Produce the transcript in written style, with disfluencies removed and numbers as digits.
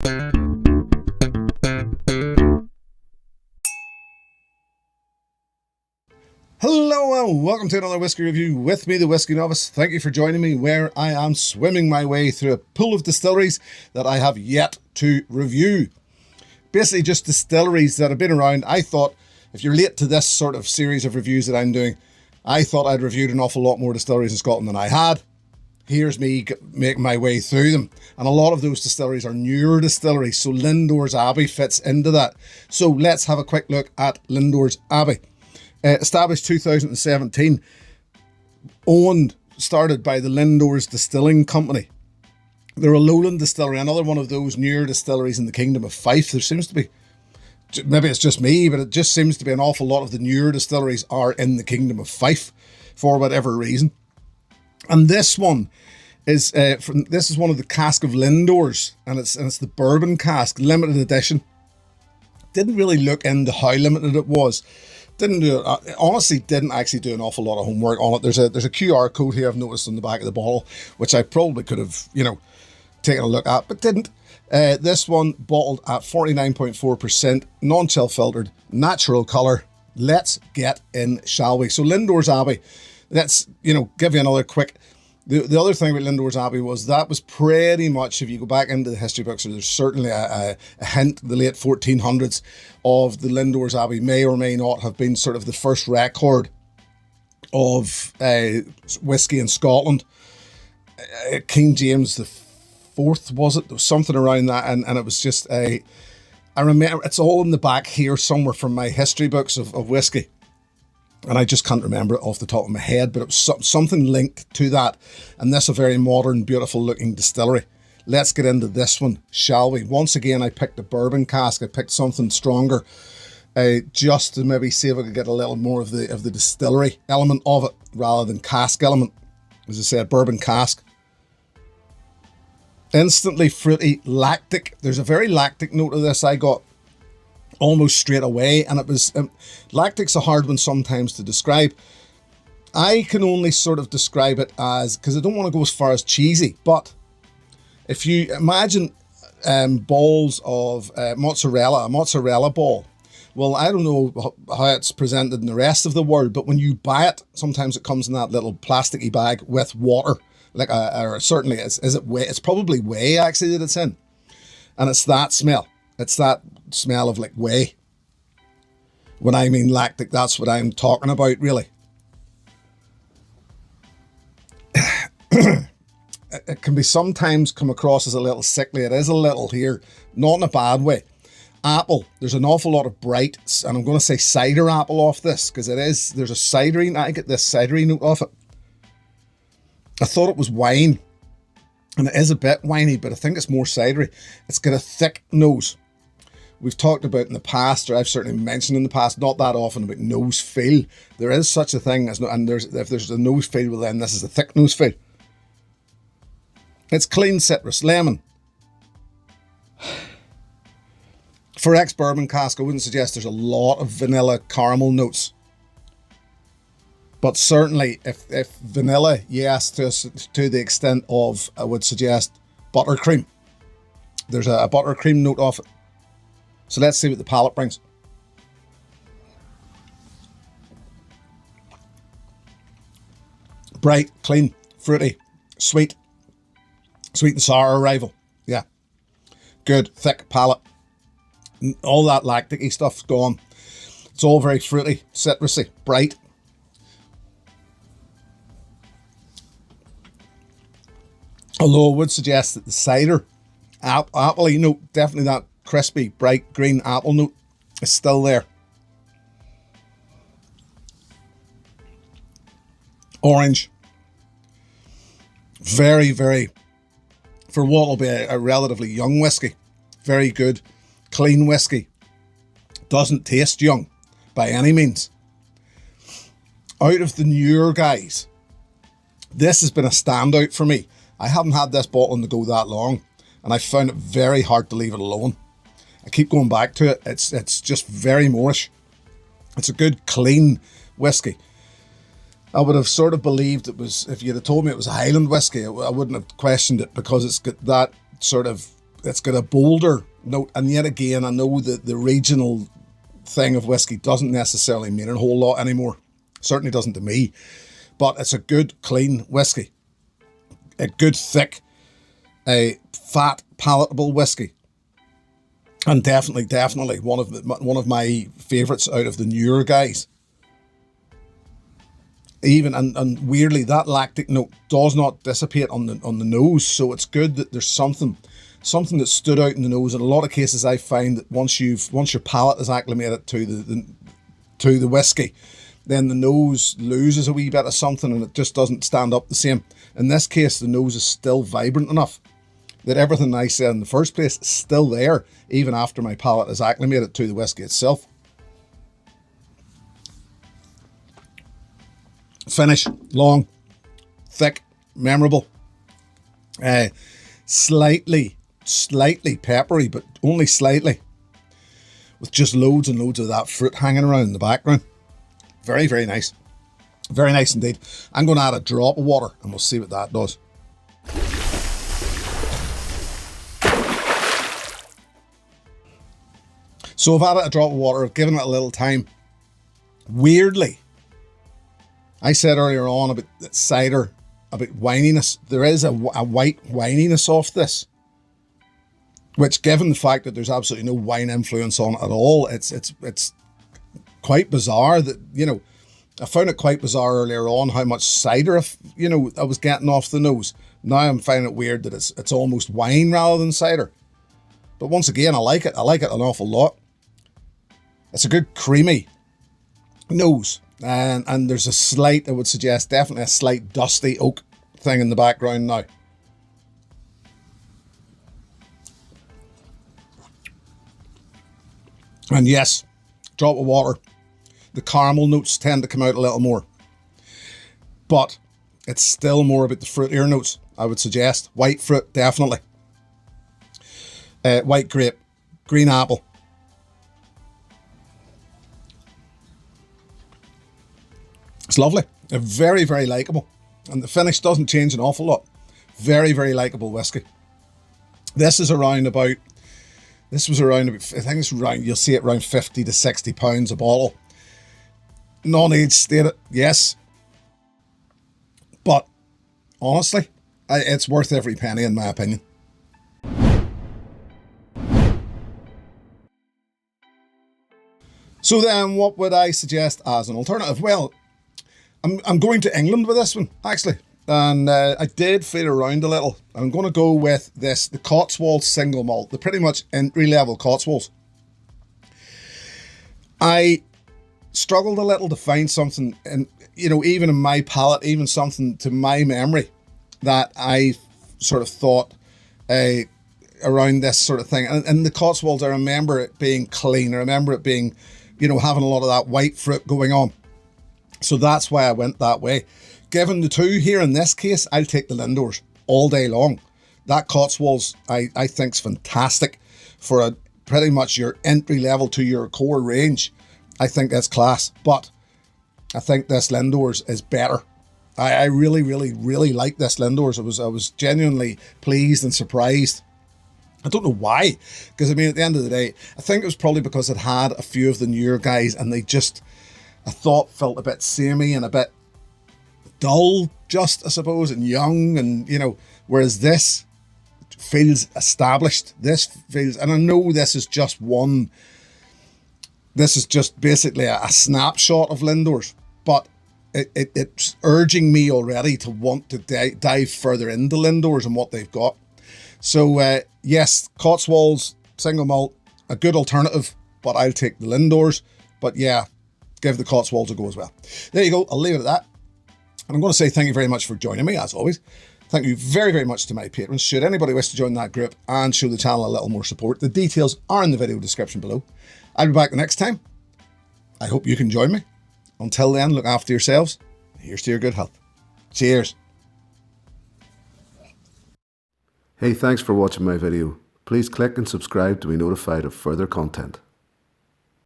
Hello and welcome to another whiskey review with me, the Whiskey Novice. Thank you for joining me where I am swimming my way through a pool of distilleries that I have yet to review. Basically just distilleries that have been around. I thought if you're late to this sort of series of reviews that I'm doing, I thought I'd reviewed an awful lot more distilleries in Scotland than I had. Here's me making my way through them. And a lot of those distilleries are newer distilleries, so Lindores Abbey fits into that. So let's have a quick look at Lindores Abbey. Established 2017, started by the Lindores Distilling Company. They're a lowland distillery, another one of those newer distilleries in the Kingdom of Fife. There seems to be, maybe it's just me, but it just seems to be an awful lot of the newer distilleries are in the Kingdom of Fife for whatever reason. And this one is this is one of the Casks of Lindores, and it's the Bourbon Cask limited edition. Didn't really look into how limited it was. Honestly didn't actually do an awful lot of homework on it. There's a QR code here I've noticed on the back of the bottle, which I probably could have, taken a look at, but didn't. This one bottled at 49.4%, non-chill filtered, natural colour. Let's get in, shall we? So Lindores Abbey, let's, give you another quick. The other thing about Lindores Abbey was that was pretty much, if you go back into the history books, there's certainly a hint, the late 1400s, of the Lindores Abbey may or may not have been sort of the first record of whiskey in Scotland. King James the Fourth, was it? There was something around that, and it was just I remember, it's all in the back here somewhere from my history books of whiskey. And I just can't remember it off the top of my head, but it was something linked to that. And this is a very modern, beautiful looking distillery. Let's get into this one, shall we? Once again, I picked a Bourbon Cask. I picked something stronger, just to maybe see if I could get a little more of the distillery element of it, rather than cask element. As I said, Bourbon Cask. Instantly fruity, lactic. There's a very lactic note of this I got almost straight away, and it was lactic's a hard one sometimes to describe. I can only sort of describe it as, because I don't want to go as far as cheesy, but if you imagine balls of mozzarella, a mozzarella ball, well, I don't know how it's presented in the rest of the world, but when you buy it, sometimes it comes in that little plasticky bag with water, like or certainly is it whey? It's probably whey actually that it's in, and it's that smell. It's that smell of like whey. When I mean lactic, that's what I'm talking about, really. It can be sometimes come across as a little sickly. It is a little here, not in a bad way. Apple, there's an awful lot of bright, and I'm going to say cider apple off this, because there's a cidery, I get this cidery note off it. I thought it was wine, and it is a bit winey, but I think it's more cidery. It's got a thick nose. We've talked about in the past, or I've certainly mentioned in the past, not that often, about nose feel. There is such a thing as, and if there's a nose feel, well then this is a thick nose feel. It's clean citrus, lemon. For ex-Bourbon Cask, I wouldn't suggest there's a lot of vanilla caramel notes. But certainly, if vanilla, yes, to the extent of, I would suggest buttercream. There's a buttercream note off it. So let's see what the palate brings. Bright, clean, fruity, sweet. Sweet and sour arrival. Yeah. Good, thick palate. All that lactic-y stuff's gone. It's all very fruity, citrusy, bright. Although I would suggest that the cider, apple-y note, definitely that crispy, bright green apple note is still there. Orange. Very, very, for what will be a relatively young whiskey, very good, clean whiskey. Doesn't taste young by any means. Out of the newer guys, this has been a standout for me. I haven't had this bottle on the go that long, and I found it very hard to leave it alone. I keep going back to it. It's just very Moorish. It's a good, clean whiskey. I would have sort of believed it was, if you'd have told me it was a Highland whiskey, I wouldn't have questioned it, because it's got that sort of it's got a bolder note. And yet again, I know that the regional thing of whiskey doesn't necessarily mean a whole lot anymore. Certainly doesn't to me. But it's a good, clean whiskey. A good, thick, a fat, palatable whiskey. And definitely one of my favourites out of the newer guys. Even and weirdly, that lactic note does not dissipate on the nose, so it's good that there's something that stood out in the nose. In a lot of cases, I find that once your palate is acclimated to the whiskey, then the nose loses a wee bit of something and it just doesn't stand up the same. In this case, the nose is still vibrant enough that everything I said in the first place is still there, even after my palate is acclimated to the whiskey itself. Finish, long, thick, memorable. Slightly peppery, but only slightly. With just loads and loads of that fruit hanging around in the background. Very, very nice. Very nice indeed. I'm going to add a drop of water and we'll see what that does. So I've added a drop of water, I've given it a little time. Weirdly, I said earlier on about cider, about wininess. There is a white wininess off this, which, given the fact that there's absolutely no wine influence on it at all, it's quite bizarre that, you know, I found it quite bizarre earlier on how much cider, I was getting off the nose. Now I'm finding it weird that it's almost wine rather than cider. But once again, I like it. I like it an awful lot. It's a good creamy nose. And there's a slight, I would suggest, definitely a slight dusty oak thing in the background now. And yes, drop of water. The caramel notes tend to come out a little more. But it's still more about the fruitier notes, I would suggest. White fruit, definitely. White grape, green apple. It's lovely. Very, very likeable. And the finish doesn't change an awful lot. Very, very likeable whiskey. This was around about, I think it's around, you'll see it around 50 to 60 pounds a bottle. Non-age stated, yes. But honestly, it's worth every penny in my opinion. So then what would I suggest as an alternative? Well, I'm going to England with this one, actually. And I did feel around a little. I'm going to go with this, the Cotswolds single malt, the pretty much entry-level Cotswolds. I struggled a little to find something, and even in my palate, even something to my memory that I sort of thought around this sort of thing. And the Cotswolds, I remember it being clean. I remember it being, having a lot of that white fruit going on. So that's why I went that way. Given the two here in this case, I'll take the Lindores all day long. That Cotswolds, I think, is fantastic for a pretty much your entry level to your core range. I think that's class, but I think this Lindores is better. I really, really, really like this Lindores. I was genuinely pleased and surprised. I don't know why, because at the end of the day, I think it was probably because it had a few of the newer guys and they just, I thought, felt a bit samey and a bit dull, just, I suppose, and young, and whereas this feels established. This feels, and I know this is just basically a snapshot of Lindores, but it's urging me already to want to dive further into Lindores and what they've got. So yes, Cotswolds single malt, a good alternative, but I'll take the Lindores. But yeah, give the Cotswolds a go as well. There you go, I'll leave it at that. And I'm going to say thank you very much for joining me, as always. Thank you very, very much to my patrons. Should anybody wish to join that group and show the channel a little more support, the details are in the video description below. I'll be back the next time. I hope you can join me. Until then, look after yourselves. Here's to your good health. Cheers. Hey, thanks for watching my video. Please click and subscribe to be notified of further content.